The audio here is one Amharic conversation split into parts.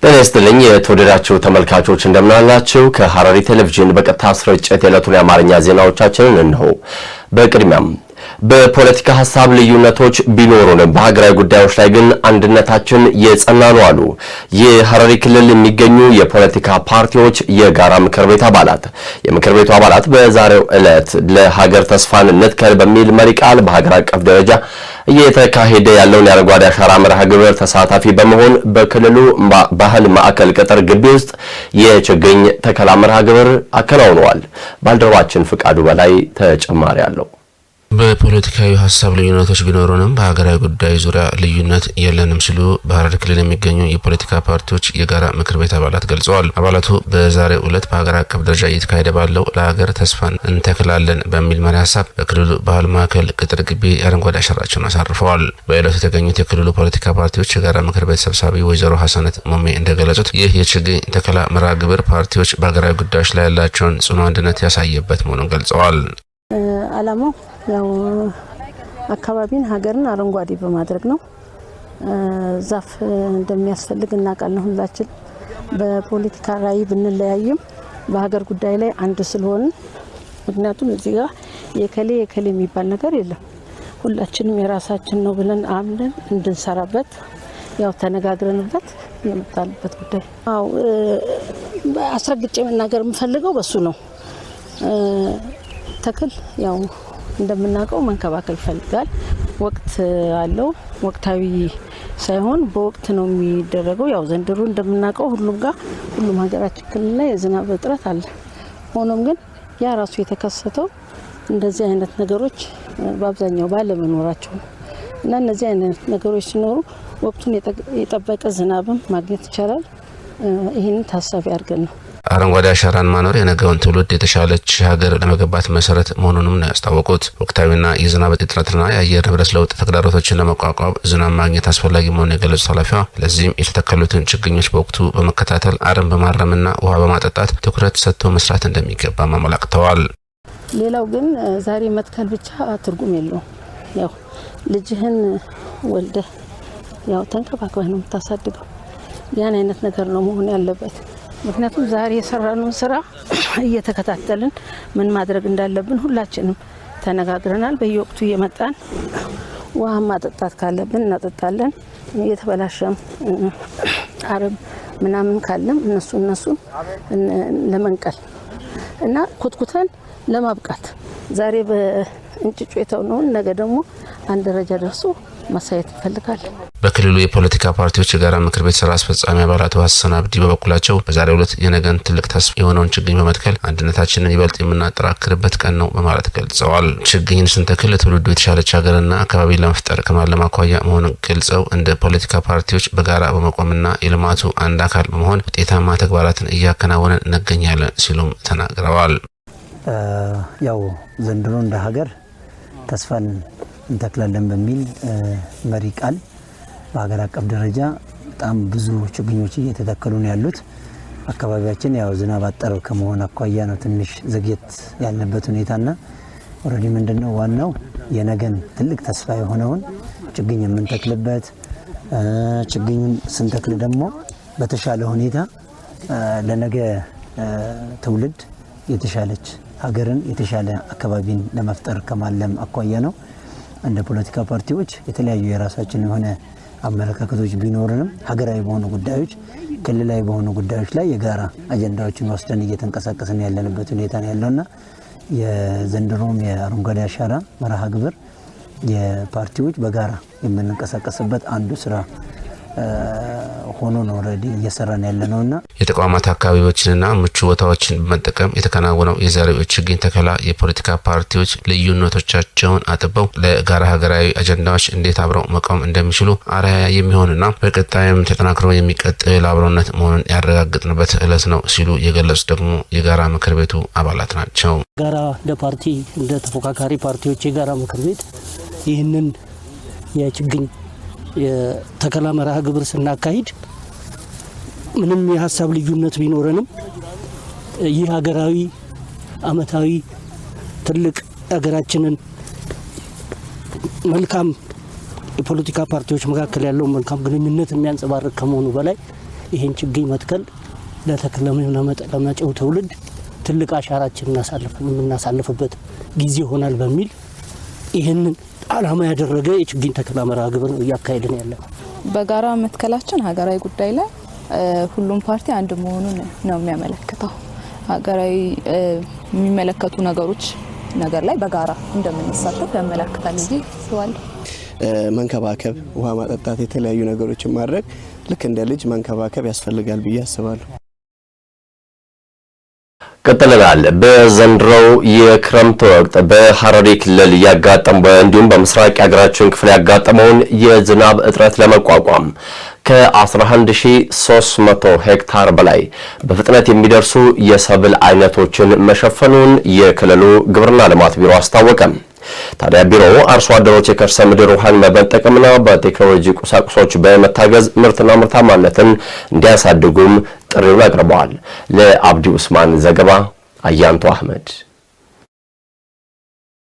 ጤና ይስጥልኝ የተወደዳችሁ ተመልካቾች እንደምናላችሁ ከሐረሪ ቴሌቪዥን በቀጥታ ስርጭት የዕለቱን የአማርኛ ዜናዎቻችንን እነሆ። በቅድሚያም በፖለቲካ ሐሳብ ልዩነቶች ቢኖሩንም በሀገራዊ ጉዳዮች ላይ ግን አንድነታችን የጸና ነው አሉ የሐረሪ ክልል የሚገኙ የፖለቲካ ፓርቲዎች የጋራ ምክር ቤት አባላት። የምክር ቤቱ አባላት በዛሬው ዕለት ለሀገር ተስፋን እንትከል በሚል መሪ ቃል በሀገር አቀፍ ደረጃ እየተካሄደ ያለውን የአረንጓዴ አሻራ መርሃ ግብር ተሳታፊ በመሆን በክልሉ ባህል ማዕከል ቅጥር ግቢ ውስጥ የችግኝ ተከላ መርሃ ግብር አከናውነዋል። ባልደረባችን ፍቃዱ በላይ ተጨማሪ አለው። በፖለቲካዊ ሐሳብ ልዩነቶች ቢኖሩንም በሀገራዊ ጉዳይ ዙሪያ ልዩነት የለንም ሲሉ በሐረሪ ክልል የሚገኙ የፖለቲካ ፓርቲዎች የጋራ ምክር ቤት አባላት ገልጸዋል። አባላቱ በዛሬው ዕለት በሀገር አቀፍ ደረጃ እየተካሄደ ባለው ለሀገር ተስፋን እንተክላለን በሚል መሪ ሐሳብ በክልሉ ባህል ማዕከል ቅጥር ግቢ የአረንጓዴ አሻራቸውን አሳርፈዋል። በዕለቱ የተገኙት የክልሉ ፖለቲካ ፓርቲዎች የጋራ ምክር ቤት ሰብሳቢ ወይዘሮ ሐሰነት ሞሜ እንደገለጹት ይህ የችግኝ ተከላ መርሃ ግብር ፓርቲዎች በሀገራዊ ጉዳዮች ላይ ያላቸውን ጽኑ አንድነት ያሳየበት መሆኑን ገልጸዋል። ዓላማው ያው አካባቢን ሀገርን አረንጓዴ በማድረግ ነው። ዛፍ እንደሚያስፈልግ እናውቃለን ሁላችን። በፖለቲካ ራዕይ ብንለያይም በሀገር ጉዳይ ላይ አንድ ስለሆነ ምክንያቱም እዚህ ጋር የከሌ የሚባል ነገር የለም። ሁላችንም የራሳችን ነው ብለን አምነን እንድንሰራበት ያው ተነጋግረንበት የመጣንበት ጉዳይ። አው አስረግጬ መናገር የምፈልገው በሱ ነው። ተክል ያው እንደምናውቀው መንከባከብ ይፈልጋል። ወቅት አለው። ወቅታዊ ሳይሆን በወቅት ነው የሚደረገው። ያው ዘንድሮ እንደምናውቀው ሁሉም ሀገራችን ክልል ላይ የዝናብ እጥረት አለ። ሆኖም ግን ያ ራሱ የተከሰተው እንደዚህ አይነት ነገሮች በአብዛኛው ባለመኖራቸው እና እነዚህ አይነት ነገሮች ሲኖሩ ወቅቱን የጠበቀ ዝናብም ማግኘት ይቻላል። ይህንን ታሳቢ አድርገን ነው አረንጓዴ አሻራን ማኖር የነገውን ትውልድ የተሻለች ሀገር ለመገንባት መሰረት መሆኑንም ነው ያስታወቁት። ወቅታዊና የዝናብ እጥረትና የአየር ንብረት ለውጥ ተግዳሮቶችን ለመቋቋም ዝናብ ማግኘት አስፈላጊ መሆኑን የገለጹት ኃላፊዋ ለዚህም የተተከሉትን ችግኞች በወቅቱ በመከታተል አረም በማረምና ውሃ በማጠጣት ትኩረት ሰጥቶ መስራት እንደሚገባ አመላክተዋል። ሌላው ግን ዛሬ መትከል ብቻ ትርጉም የለውም። ያው ልጅህን ወልደህ ያው ተንከባክበህ ነው የምታሳድገው። ያን አይነት ነገር ነው መሆን ያለበት። ምክንያቱም ዛሬ የሰራነውን ስራ እየተከታተልን ምን ማድረግ እንዳለብን ሁላችንም ተነጋግረናል። በየወቅቱ እየመጣን ውሃ ማጠጣት ካለብን እናጠጣለን። የተበላሸም አረም ምናምን ካለም እነሱን ለመንቀል እና ኩትኩተን ለማብቃት ዛሬ በእንጭጩ የተውነውን ነገ ደግሞ አንድ ደረጃ ደርሶ ማሳየት እንፈልጋለን። በክልሉ የፖለቲካ ፓርቲዎች የጋራ ምክር ቤት ስራ አስፈጻሚ አባላት ሀሰን አብዲ በበኩላቸው በዛሬው ዕለት የነገን ትልቅ ተስፋ የሆነውን ችግኝ በመትከል አንድነታችንን ይበልጥ የምናጠራክርበት ቀን ነው በማለት ገልጸዋል። ችግኝን ስንተክል ለትውልዱ የተሻለች ሀገርና አካባቢ ለመፍጠር ከማለም አኳያ መሆኑን ገልጸው እንደ ፖለቲካ ፓርቲዎች በጋራ በመቆምና የልማቱ አንድ አካል በመሆን ውጤታማ ተግባራትን እያከናወንን እንገኛለን ሲሉም ተናግረዋል። ያው ዘንድሮ እንደ ሀገር ተስፋን እንተክላለን በሚል መሪ ቃል በሀገር አቀፍ ደረጃ በጣም ብዙ ችግኞች እየተተከሉ ነው ያሉት። አካባቢያችን ያው ዝናብ አጠር ከመሆን አኳያ ነው ትንሽ ዘግየት ያለበት ሁኔታና ኦሬዲ ምንድነው ዋናው የነገን ትልቅ ተስፋ የሆነውን ችግኝ የምንተክልበት ችግኙን ስንተክል ደግሞ በተሻለ ሁኔታ ለነገ ትውልድ የተሻለች ሀገርን የተሻለ አካባቢን ለመፍጠር ከማለም አኳያ ነው። እንደ ፖለቲካ ፓርቲዎች የተለያዩ የራሳችን የሆነ አመለካከቶች ቢኖርንም ሀገራዊ በሆኑ ጉዳዮች ክልላዊ በሆኑ ጉዳዮች ላይ የጋራ አጀንዳዎችን ወስደን እየተንቀሳቀስን ያለንበት ሁኔታ ነው ያለውና የዘንድሮም የአረንጓዴ አሻራ መርሃ ግብር የፓርቲዎች በጋራ የምንንቀሳቀስበት አንዱ ስራ ሆኖ ነው ኦሬዲ እየሰራን ያለነውና የተቋማት አካባቢዎችንና ምቹ ቦታዎችን በመጠቀም የተከናወነው የዛሬው ችግኝ ተከላ የፖለቲካ ፓርቲዎች ልዩነቶቻቸውን አጥበው ለጋራ ሀገራዊ አጀንዳዎች እንዴት አብረው መቆም እንደሚችሉ አርአያ የሚሆንና በቀጣይም ተጠናክሮ የሚቀጥል አብሮነት መሆኑን ያረጋግጥንበት ዕለት ነው ሲሉ የገለጹት ደግሞ የጋራ ምክር ቤቱ አባላት ናቸው። ጋራ እንደ ፓርቲ እንደ ተፎካካሪ ፓርቲዎች የጋራ ምክር ቤት ይህንን የችግኝ የተከላ መርሃ ግብር ስናካሂድ ምንም የሀሳብ ልዩነት ቢኖረንም ይህ ሀገራዊ አመታዊ ትልቅ ሀገራችንን መልካም የፖለቲካ ፓርቲዎች መካከል ያለው መልካም ግንኙነት የሚያንጸባርቅ ከመሆኑ በላይ ይሄን ችግኝ መትከል ለመጪው ትውልድ ትልቅ አሻራችን እናሳልፍበት ጊዜ ሆናል በሚል ይሄንን ዓላማ ያደረገ የችግኝ ተከላ መርሃ ግብር ነው እያካሄድን ያለው። በጋራ መትከላችን ሀገራዊ ጉዳይ ላይ ሁሉም ፓርቲ አንድ መሆኑን ነው የሚያመለክተው። ሀገራዊ የሚመለከቱ ነገር ላይ በጋራ እንደምንሳተፍ ያመለክታል እንጂ ስዋል መንከባከብ፣ ውሃ ማጠጣት፣ የተለያዩ ነገሮችን ማድረግ ልክ እንደ ልጅ መንከባከብ ያስፈልጋል ብዬ አስባለሁ። ቀጥለናል። በዘንድሮው የክረምት ወቅት በሐረሪ ክልል ያጋጠመው እንዲሁም በምስራቅ የሀገራችን ክፍል ያጋጠመውን የዝናብ እጥረት ለመቋቋም ከ11300 ሄክታር በላይ በፍጥነት የሚደርሱ የሰብል አይነቶችን መሸፈኑን የክልሉ ግብርና ልማት ቢሮ አስታወቀ። ታዲያ ቢሮው አርሶ አደሮች የከርሰ ምድር ውሃን በመጠቀምና በቴክኖሎጂ ቁሳቁሶች በመታገዝ ምርትና ምርታማነትን እንዲያሳድጉም ጥሪውን አቅርበዋል። ለአብዲ ኡስማን ዘገባ አያንቱ አህመድ።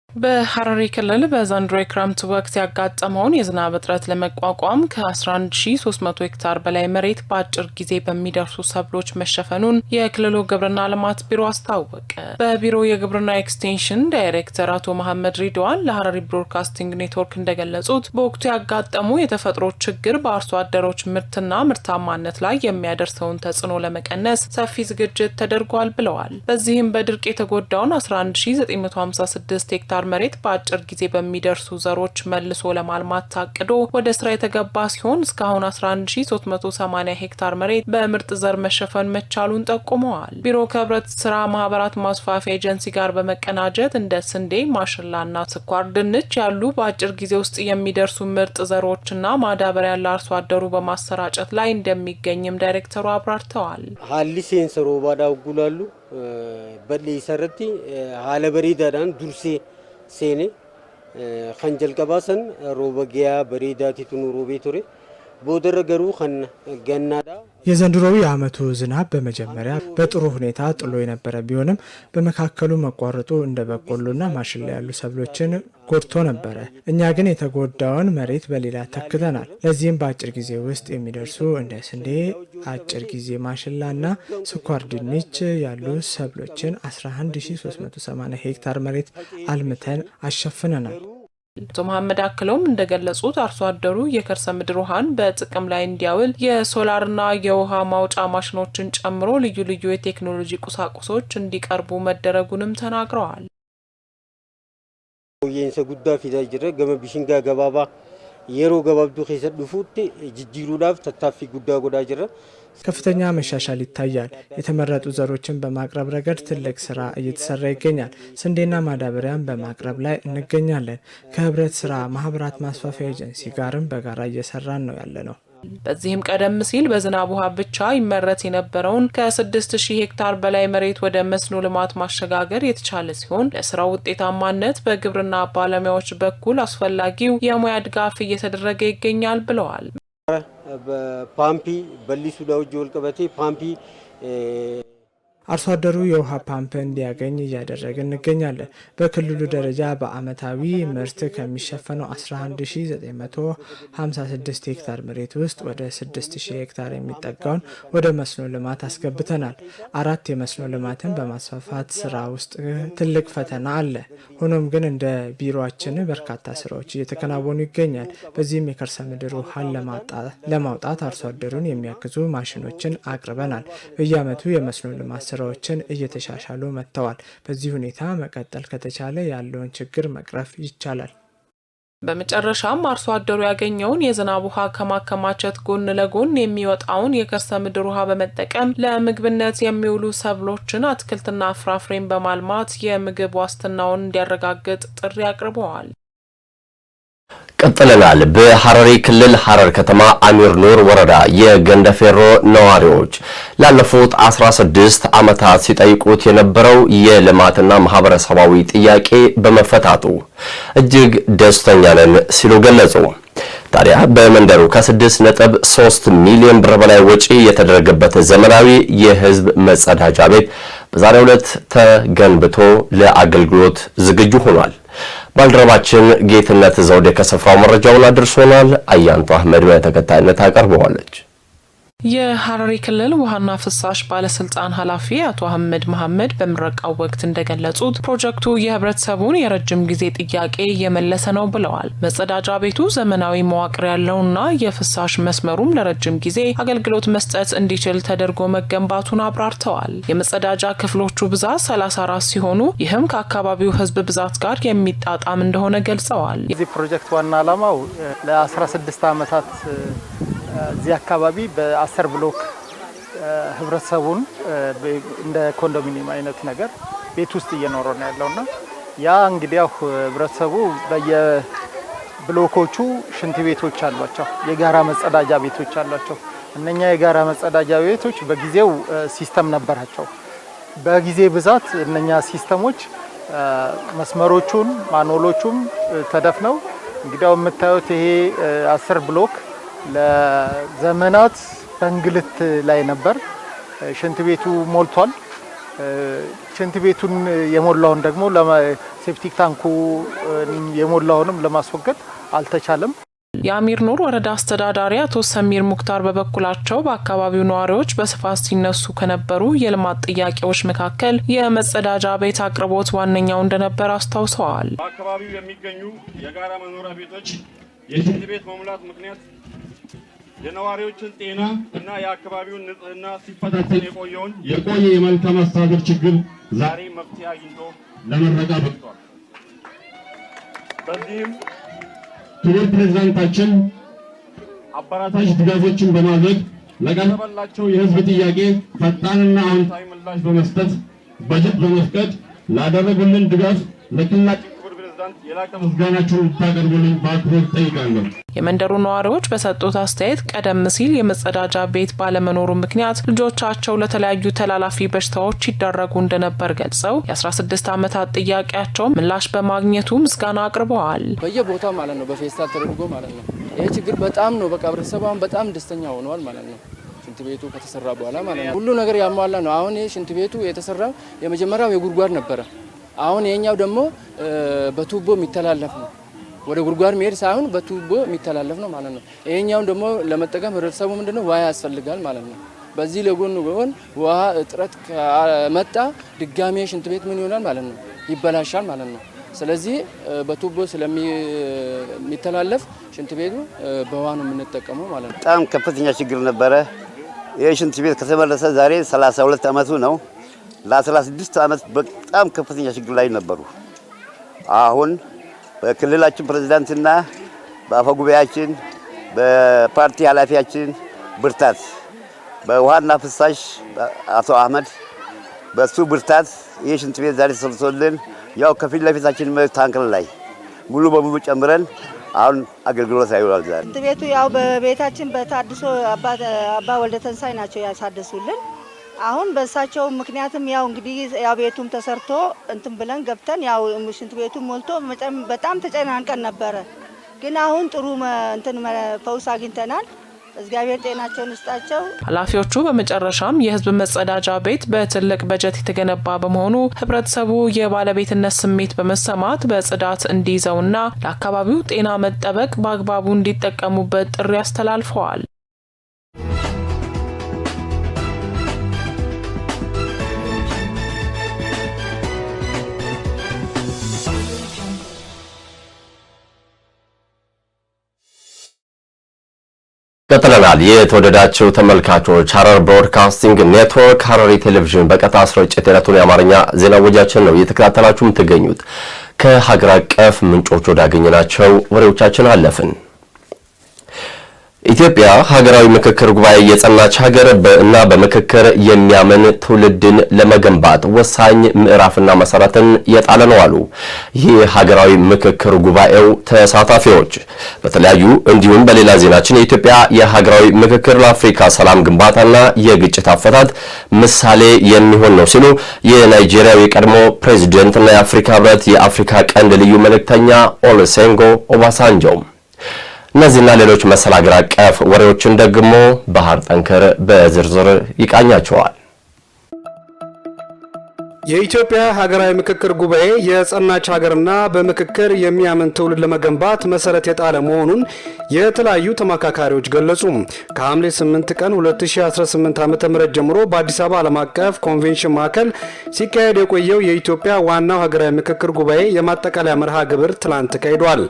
በሐረሪ ክልል በዘንድሮ የክረምት ወቅት ያጋጠመውን የዝናብ እጥረት ለመቋቋም ከ11300 ሄክታር በላይ መሬት በአጭር ጊዜ በሚደርሱ ሰብሎች መሸፈኑን የክልሉ ግብርና ልማት ቢሮ አስታወቀ። በቢሮ የግብርና ኤክስቴንሽን ዳይሬክተር አቶ መሐመድ ሪድዋን ለሐረሪ ብሮድካስቲንግ ኔትወርክ እንደገለጹት በወቅቱ ያጋጠሙ የተፈጥሮ ችግር በአርሶ አደሮች ምርትና ምርታማነት ላይ የሚያደርሰውን ተጽዕኖ ለመቀነስ ሰፊ ዝግጅት ተደርጓል ብለዋል። በዚህም በድርቅ የተጎዳውን 11956 ሄክታር መሬት በአጭር ጊዜ በሚደርሱ ዘሮች መልሶ ለማልማት ታቅዶ ወደ ስራ የተገባ ሲሆን እስካሁን 11380 ሄክታር መሬት በምርጥ ዘር መሸፈን መቻሉን ጠቁመዋል። ቢሮ ከህብረት ስራ ማህበራት ማስፋፊያ ኤጀንሲ ጋር በመቀናጀት እንደ ስንዴ፣ ማሽላና ስኳር ድንች ያሉ በአጭር ጊዜ ውስጥ የሚደርሱ ምርጥ ዘሮችና ማዳበሪያ ለአርሶ አደሩ በማሰራጨት ላይ እንደሚገኝም ዳይሬክተሩ አብራርተዋል። ሀሊ ሴንሰሮ ባዳው ጉላሉ በሊ ሰረቲ ሀለ በሪዳዳን ዱርሴ ሴኔ ኸንጀል ቀባሰን ሮበጊያ በሪዳቲቱ ኑሮ ቤቱሬ ቦደረገሩ ገናዳ የዘንድሮው የዓመቱ ዝናብ በመጀመሪያ በጥሩ ሁኔታ ጥሎ የነበረ ቢሆንም በመካከሉ መቋረጡ እንደ በቆሎና ማሽላ ያሉ ሰብሎችን ጎድቶ ነበረ። እኛ ግን የተጎዳውን መሬት በሌላ ተክተናል። ለዚህም በአጭር ጊዜ ውስጥ የሚደርሱ እንደ ስንዴ፣ አጭር ጊዜ ማሽላና ስኳር ድንች ያሉ ሰብሎችን 11380 ሄክታር መሬት አልምተን አሸፍነናል። አቶ መሐመድ አክለውም እንደገለጹት አርሶ አደሩ የከርሰ ምድር ውሃን በጥቅም ላይ እንዲያውል የሶላርና የውሃ ማውጫ ማሽኖችን ጨምሮ ልዩ ልዩ የቴክኖሎጂ ቁሳቁሶች እንዲቀርቡ መደረጉንም ተናግረዋል። የንሰ ጉዳ ፊዳ ጅረ ገመ ቢሽንጋ ገባባ የሮ ገባብዱ ከሰድፉት ጅጅሩዳፍ ተታፊ ጉዳ ጎዳ ጅረ ከፍተኛ መሻሻል ይታያል። የተመረጡ ዘሮችን በማቅረብ ረገድ ትልቅ ስራ እየተሰራ ይገኛል። ስንዴና ማዳበሪያን በማቅረብ ላይ እንገኛለን። ከህብረት ስራ ማህበራት ማስፋፊያ ኤጀንሲ ጋርም በጋራ እየሰራን ነው ያለነው። በዚህም ቀደም ሲል በዝናብ ውሃ ብቻ ይመረት የነበረውን ከ6000 ሄክታር በላይ መሬት ወደ መስኖ ልማት ማሸጋገር የተቻለ ሲሆን ለስራው ውጤታማነት በግብርና ባለሙያዎች በኩል አስፈላጊው የሙያ ድጋፍ እየተደረገ ይገኛል ብለዋል። ፓምፒ በሊሱ ዳውጆ ወልቀበቴ ፓምፒ አርሶ አደሩ የውሃ ፓምፕ እንዲያገኝ እያደረግን እንገኛለን። በክልሉ ደረጃ በአመታዊ ምርት ከሚሸፈነው 11956 ሄክታር መሬት ውስጥ ወደ 6000 ሄክታር የሚጠጋውን ወደ መስኖ ልማት አስገብተናል። 4 የመስኖ ልማትን በማስፋፋት ስራ ውስጥ ትልቅ ፈተና አለ። ሆኖም ግን እንደ ቢሮአችን በርካታ ስራዎች እየተከናወኑ ይገኛል። በዚህም የከርሰ ምድር ውሃን ለማውጣት አርሶ አደሩን የሚያግዙ ማሽኖችን አቅርበናል። በየአመቱ የመስኖ ልማት ስራዎችን እየተሻሻሉ መጥተዋል። በዚህ ሁኔታ መቀጠል ከተቻለ ያለውን ችግር መቅረፍ ይቻላል። በመጨረሻም አርሶ አደሩ ያገኘውን የዝናብ ውሃ ከማከማቸት ጎን ለጎን የሚወጣውን የከርሰ ምድር ውሃ በመጠቀም ለምግብነት የሚውሉ ሰብሎችን፣ አትክልትና ፍራፍሬን በማልማት የምግብ ዋስትናውን እንዲያረጋግጥ ጥሪ አቅርበዋል። ቀጥለናል። በሐረሪ ክልል ሐረር ከተማ አሚር ኑር ወረዳ የገንደፌሮ ነዋሪዎች ላለፉት 16 ዓመታት ሲጠይቁት የነበረው የልማትና ማህበረሰባዊ ጥያቄ በመፈታቱ እጅግ ደስተኛ ነን ሲሉ ገለጹ። ታዲያ በመንደሩ ከ6.3 ሚሊዮን ብር በላይ ወጪ የተደረገበት ዘመናዊ የህዝብ መጸዳጃ ቤት በዛሬው ዕለት ተገንብቶ ለአገልግሎት ዝግጁ ሆኗል። ባልደረባችን ጌትነት ዘውዴ ከስፍራው መረጃውን አድርሶናል። አያንቱ አህመድ በተከታይነት አቀርበዋለች። የሐረሪ ክልል ውሃና ፍሳሽ ባለስልጣን ኃላፊ አቶ አህመድ መሐመድ በምረቃው ወቅት እንደገለጹት ፕሮጀክቱ የህብረተሰቡን የረጅም ጊዜ ጥያቄ የመለሰ ነው ብለዋል። መጸዳጃ ቤቱ ዘመናዊ መዋቅር ያለውና የፍሳሽ መስመሩም ለረጅም ጊዜ አገልግሎት መስጠት እንዲችል ተደርጎ መገንባቱን አብራርተዋል። የመጸዳጃ ክፍሎቹ ብዛት 34 ሲሆኑ ይህም ከአካባቢው ህዝብ ብዛት ጋር የሚጣጣም እንደሆነ ገልጸዋል። የዚህ ፕሮጀክት ዋና ዓላማው ለ16 ዓመታት እዚህ አካባቢ በ10 ብሎክ ህብረተሰቡን እንደ ኮንዶሚኒየም አይነት ነገር ቤት ውስጥ እየኖረ ነው ያለውና ያ እንግዲህ ያው ህብረተሰቡ በየብሎኮቹ ሽንት ቤቶች አሏቸው፣ የጋራ መጸዳጃ ቤቶች አሏቸው። እነኛ የጋራ መጸዳጃ ቤቶች በጊዜው ሲስተም ነበራቸው። በጊዜ ብዛት እነኛ ሲስተሞች መስመሮቹን ማኖሎቹም ተደፍነው እንግዲህ የምታዩት ይሄ 10 ብሎክ ለዘመናት በእንግልት ላይ ነበር። ሽንት ቤቱ ሞልቷል። ሽንት ቤቱን የሞላውን ደግሞ ለሴፕቲክ ታንኩ የሞላውንም ለማስወገድ አልተቻለም። የአሚር ኑር ወረዳ አስተዳዳሪ አቶ ሰሚር ሙክታር በበኩላቸው በአካባቢው ነዋሪዎች በስፋት ሲነሱ ከነበሩ የልማት ጥያቄዎች መካከል የመጸዳጃ ቤት አቅርቦት ዋነኛው እንደነበር አስታውሰዋል። በአካባቢው የሚገኙ የጋራ መኖሪያ ቤቶች የሽንት ቤት መሙላት ምክንያት የነዋሪዎችን ጤና እና የአካባቢውን ንጽህና ሲፈታተን የቆየ የመልካም አስተዳደር ችግር ዛሬ መፍትሄ አግኝቶ ለመረቃ በቅቷል። በዚህም ክቡር ፕሬዝዳንታችን አበራታች ድጋፎችን በማድረግ ለቀረበላቸው የህዝብ ጥያቄ ፈጣንና አዎንታዊ ምላሽ በመስጠት በጀት በመፍቀድ ላደረጉልን ድጋፍ ለክልላችን ክቡር ፕሬዝዳንት የላቀ ምስጋናቸውን እንድታቀርቡልኝ በአክብሮት ጠይቃለሁ። የመንደሩ ነዋሪዎች በሰጡት አስተያየት ቀደም ሲል የመጸዳጃ ቤት ባለመኖሩ ምክንያት ልጆቻቸው ለተለያዩ ተላላፊ በሽታዎች ይዳረጉ እንደነበር ገልጸው የ16 ዓመታት ጥያቄያቸው ምላሽ በማግኘቱ ምስጋና አቅርበዋል። በየቦታው ማለት ነው በፌስታል ተደርጎ ማለት ነው። ይሄ ችግር በጣም ነው በቃ ህብረተሰቡ በጣም ደስተኛ ሆኗል ማለት ነው። ሽንት ቤቱ ከተሰራ በኋላ ማለት ነው ሁሉ ነገር ያሟላ ነው። አሁን ይሄ ሽንት ቤቱ የተሰራው የመጀመሪያው የጉድጓድ ነበረ። አሁን የኛው ደግሞ በቱቦ የሚተላለፍ ነው። ወደ ጉድጓድ መሄድ ሳይሆን በቱቦ የሚተላለፍ ነው ማለት ነው። ይሄኛውን ደግሞ ለመጠቀም ህብረተሰቡ ምንድነው ውሃ ያስፈልጋል ማለት ነው። በዚህ ለጎን ውሃ እጥረት ከመጣ ድጋሜ ሽንት ቤት ምን ይሆናል ማለት ነው ይበላሻል ማለት ነው። ስለዚህ በቱቦ ስለሚተላለፍ ሽንት ቤቱ በውሃ ነው የምንጠቀመው ማለት ነው። በጣም ከፍተኛ ችግር ነበረ። ይህ ሽንት ቤት ከተመለሰ ዛሬ 32 ዓመቱ ነው። ለ16 ዓመት በጣም ከፍተኛ ችግር ላይ ነበሩ። አሁን በክልላችን ፕሬዝዳንትና በአፈጉባኤያችን በፓርቲ ኃላፊያችን ብርታት በውሃና ፍሳሽ አቶ አህመድ በሱ ብርታት ይህ ሽንት ቤት ዛሬ ተሰርቶልን ያው ከፊት ለፊታችን ታንከር ላይ ሙሉ በሙሉ ጨምረን አሁን አገልግሎት አይውላል። ዛሬ ሽንት ቤቱ ያው በቤታችን በታድሶ አባ ወልደ ተንሳይ ናቸው ያሳደሱልን። አሁን በእሳቸው ምክንያትም ያው እንግዲህ ያው ቤቱም ተሰርቶ እንትን ብለን ገብተን ያው ሽንት ቤቱም ሞልቶ በጣም ተጨናንቀን ነበረ። ግን አሁን ጥሩ እንትን ፈውስ አግኝተናል። እግዚአብሔር ጤናቸውን ይስጣቸው። ኃላፊዎቹ በመጨረሻም የህዝብ መጸዳጃ ቤት በትልቅ በጀት የተገነባ በመሆኑ ህብረተሰቡ የባለቤትነት ስሜት በመሰማት በጽዳት እንዲይዘውና ለአካባቢው ጤና መጠበቅ በአግባቡ እንዲጠቀሙበት ጥሪ አስተላልፈዋል። ቀጥለናል። የተወደዳችሁ ተመልካቾች ሐረር ብሮድካስቲንግ ኔትወርክ ሐረሪ ቴሌቪዥን በቀጥታ ስርጭት የዕለቱን የአማርኛ ዜና ወጃችን ነው እየተከታተላችሁ የምትገኙት። ከሀገር አቀፍ ምንጮች ወዳገኘናቸው ወሬዎቻችን አለፍን። ኢትዮጵያ ሀገራዊ ምክክር ጉባኤ የጸናች ሀገር እና በምክክር የሚያምን ትውልድን ለመገንባት ወሳኝ ምዕራፍና መሰረትን የጣለ ነው አሉ የሀገራዊ ምክክር ጉባኤው ተሳታፊዎች። በተለያዩ እንዲሁም በሌላ ዜናችን የኢትዮጵያ የሀገራዊ ምክክር ለአፍሪካ ሰላም ግንባታና የግጭት አፈታት ምሳሌ የሚሆን ነው ሲሉ የናይጄሪያው የቀድሞ ፕሬዝዳንትና የአፍሪካ ህብረት የአፍሪካ ቀንድ ልዩ መልእክተኛ ኦሉሴጉን ኦባሳንጆ እነዚህና ሌሎች መሰል ሀገር አቀፍ ወሬዎችን ደግሞ ባህር ጠንከር በዝርዝር ይቃኛቸዋል። የኢትዮጵያ ሀገራዊ ምክክር ጉባኤ የጸናች ሀገርና በምክክር የሚያምን ትውልድ ለመገንባት መሰረት የጣለ መሆኑን የተለያዩ ተመካካሪዎች ገለጹ። ከሐምሌ 8 ቀን 2018 ዓ.ም ጀምሮ በአዲስ አበባ ዓለም አቀፍ ኮንቬንሽን ማዕከል ሲካሄድ የቆየው የኢትዮጵያ ዋናው ሀገራዊ ምክክር ጉባኤ የማጠቃለያ መርሃ ግብር ትላንት ተካሂዷል።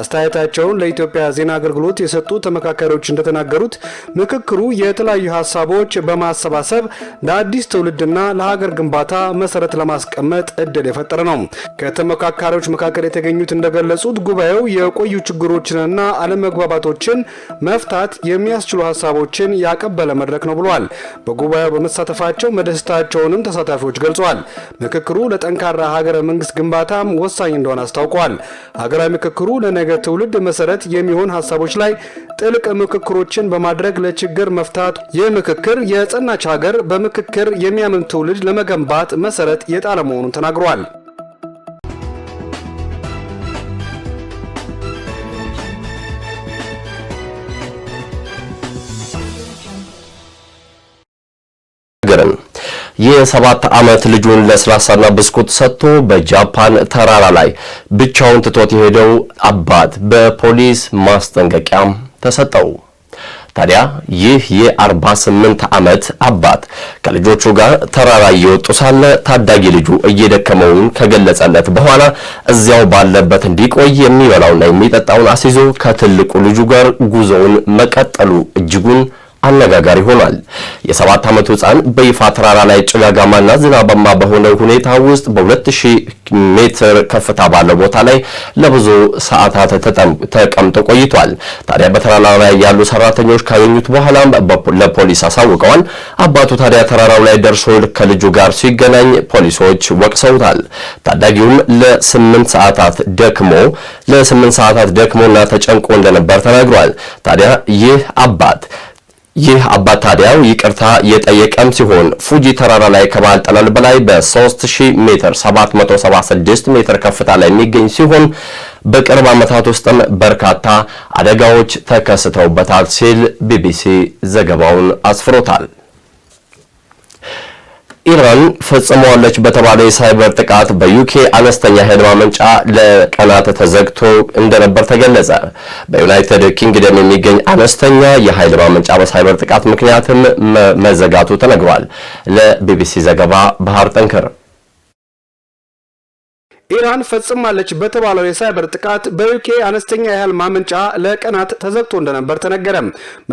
አስተያየታቸውን ለኢትዮጵያ ዜና አገልግሎት የሰጡ ተመካካሪዎች እንደተናገሩት ምክክሩ የተለያዩ ሀሳቦች በማሰባሰብ ለአዲስ ትውልድና ለሀገር ግንባታ መሰረት ለማስቀመጥ እድል የፈጠረ ነው። ከተመካካሪዎች መካከል የተገኙት እንደገለጹት ጉባኤው የቆዩ ችግሮችንና አለመግባባቶችን መፍታት የሚያስችሉ ሀሳቦችን ያቀበለ መድረክ ነው ብለዋል። በጉባኤው በመሳተፋቸው መደሰታቸውንም ተሳታፊዎች ገልጸዋል። ምክክሩ ለጠንካራ ሀገረ መንግስት ግንባታም ወሳኝ እንደሆነ አስታውቀዋል። ሀገራዊ ምክክሩ ለነገ ትውልድ መሰረት የሚሆን ሀሳቦች ላይ ጥልቅ ምክክሮችን በማድረግ ለችግር መፍታት የምክክር የጸናች ሀገር በምክክር የሚያምን ትውልድ ለመገንባት መሰረት የጣለ መሆኑን ተናግሯል። የ7 ዓመት ልጁን ለስላሳና ብስኩት ሰጥቶ በጃፓን ተራራ ላይ ብቻውን ትቶት የሄደው አባት በፖሊስ ማስጠንቀቂያ ተሰጠው። ታዲያ ይህ የ48 ዓመት አባት ከልጆቹ ጋር ተራራ እየወጡ ሳለ ታዳጊ ልጁ እየደከመውን ከገለጸለት በኋላ እዚያው ባለበት እንዲቆይ የሚበላውና የሚጠጣውን አስይዞ ከትልቁ ልጁ ጋር ጉዞውን መቀጠሉ እጅጉን አነጋጋሪ ሆኗል። የ7 ዓመቱ ሕፃን በይፋ ተራራ ላይ ጭጋጋማና ዝናባማ በሆነ ሁኔታ ውስጥ በ2000 ሜትር ከፍታ ባለው ቦታ ላይ ለብዙ ሰዓታት ተቀምጦ ቆይቷል። ታዲያ በተራራ ላይ ያሉ ሰራተኞች ካገኙት በኋላ ለፖሊስ አሳውቀዋል። አባቱ ታዲያ ተራራው ላይ ደርሶ ከልጁ ጋር ሲገናኝ ፖሊሶች ወቅሰውታል። ታዳጊውም ለ8 ሰዓታት ደክሞና ተጨንቆ እንደነበር ተናግሯል። ታዲያ ይህ አባት ታዲያው ይቅርታ የጠየቀም ሲሆን ፉጂ ተራራ ላይ ከባህር ጠለል በላይ በ3000 ሜትር 776 ሜትር ከፍታ ላይ የሚገኝ ሲሆን በቅርብ ዓመታት ውስጥም በርካታ አደጋዎች ተከስተውበታል ሲል ቢቢሲ ዘገባውን አስፍሮታል። ኢራን ፈጽመዋለች በተባለው የሳይበር ጥቃት በዩኬ አነስተኛ ኃይል ማመንጫ ለቀናት ተዘግቶ እንደነበር ተገለጸ። በዩናይትድ ኪንግደም የሚገኝ አነስተኛ የኃይል ማመንጫ በሳይበር ጥቃት ምክንያትም መዘጋቱ ተነግሯል። ለቢቢሲ ዘገባ ባህር ጠንክር። ኢራን ፈጽማለች በተባለው የሳይበር ጥቃት በዩኬ አነስተኛ የኃይል ማመንጫ ለቀናት ተዘግቶ እንደነበር ተነገረ።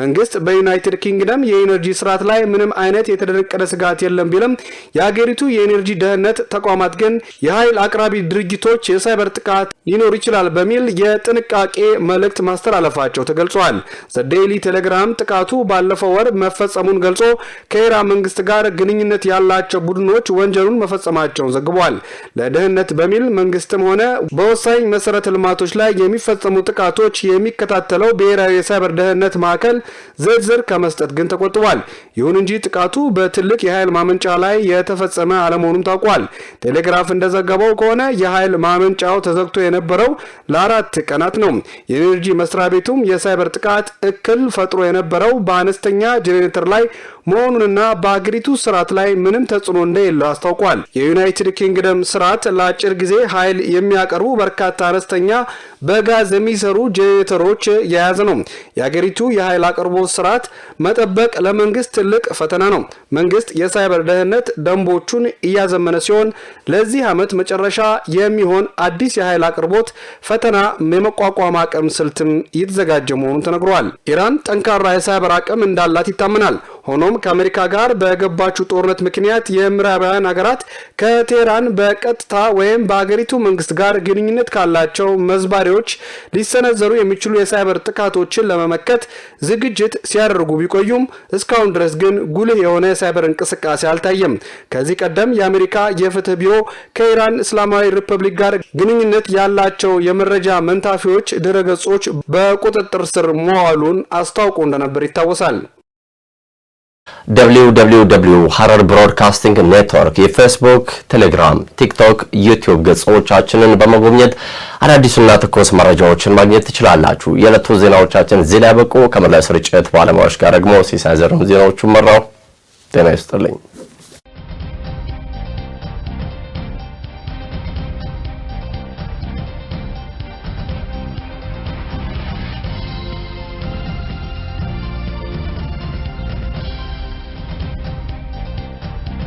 መንግስት በዩናይትድ ኪንግደም የኢነርጂ ስርዓት ላይ ምንም አይነት የተደቀነ ስጋት የለም ቢልም የሀገሪቱ የኢነርጂ ደህንነት ተቋማት ግን የኃይል አቅራቢ ድርጅቶች የሳይበር ጥቃት ሊኖር ይችላል በሚል የጥንቃቄ መልእክት ማስተላለፋቸው ተገልጿል። ዘዴይሊ ቴሌግራም ጥቃቱ ባለፈው ወር መፈጸሙን ገልጾ ከኢራን መንግስት ጋር ግንኙነት ያላቸው ቡድኖች ወንጀሉን መፈጸማቸውን ዘግቧል። ለደህንነት በሚል መንግስትም ሆነ በወሳኝ መሰረተ ልማቶች ላይ የሚፈጸሙ ጥቃቶች የሚከታተለው ብሔራዊ የሳይበር ደህንነት ማዕከል ዝርዝር ከመስጠት ግን ተቆጥቧል። ይሁን እንጂ ጥቃቱ በትልቅ የኃይል ማመንጫ ላይ የተፈጸመ አለመሆኑም ታውቋል። ቴሌግራፍ እንደዘገበው ከሆነ የኃይል ማመንጫው ተዘግቶ የነበረው ለ4 ቀናት ነው። የኤነርጂ መስሪያ ቤቱም የሳይበር ጥቃት እክል ፈጥሮ የነበረው በአነስተኛ ጄኔሬተር ላይ መሆኑንና በአገሪቱ ስርዓት ላይ ምንም ተጽዕኖ እንደሌለው አስታውቋል። የዩናይትድ ኪንግደም ስርዓት ለአጭር ጊዜ ኃይል የሚያቀርቡ በርካታ አነስተኛ በጋዝ የሚሰሩ ጄኔሬተሮች የያዘ ነው። የአገሪቱ የኃይል አቅርቦት ስርዓት መጠበቅ ለመንግስት ትልቅ ፈተና ነው። መንግስት የሳይበር ደህንነት ደንቦቹን እያዘመነ ሲሆን ለዚህ ዓመት መጨረሻ የሚሆን አዲስ የኃይል አቅርቦት ፈተና የመቋቋም አቅም ስልትም እየተዘጋጀ መሆኑን ተነግሯል። ኢራን ጠንካራ የሳይበር አቅም እንዳላት ይታመናል። ሆኖም ከአሜሪካ ጋር በገባችው ጦርነት ምክንያት የምዕራባውያን ሀገራት ከቴህራን በቀጥታ ወይም በአገሪቱ መንግስት ጋር ግንኙነት ካላቸው መዝባሪዎች ሊሰነዘሩ የሚችሉ የሳይበር ጥቃቶችን ለመመከት ዝግጅት ሲያደርጉ ቢቆዩም እስካሁን ድረስ ግን ጉልህ የሆነ የሳይበር እንቅስቃሴ አልታየም። ከዚህ ቀደም የአሜሪካ የፍትህ ቢሮ ከኢራን እስላማዊ ሪፐብሊክ ጋር ግንኙነት ያላቸው የመረጃ መንታፊዎች ድረገጾች በቁጥጥር ስር መዋሉን አስታውቆ እንደነበር ይታወሳል። ሀረር ብሮድካስቲንግ ኔትወርክ የፌስቡክ፣ ቴሌግራም፣ ቲክቶክ፣ ዩቲዩብ ገጾቻችንን በመጎብኘት አዳዲስና ትኩስ መረጃዎችን ማግኘት ትችላላችሁ። የዕለቱ ዜናዎቻችን እዚህ ላይ ያበቁ። ከመላው ስርጭት ባለሙያዎች ጋር ደግሞ ሲሳይ ዘርም ዜናዎቹን መራው። ጤና ይስጥልኝ።